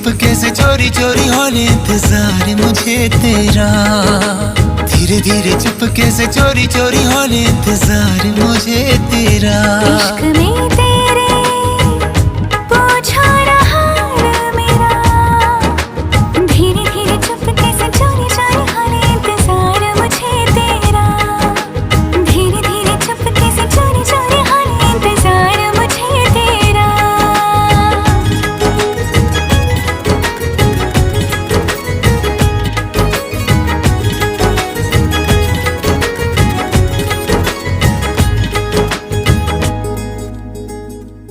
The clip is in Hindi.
चुपके से चोरी चोरी होने इंतजार मुझे तेरा। धीरे धीरे चुपके से चोरी चोरी होने इंतजार मुझे तेरा। इश्क में तेरा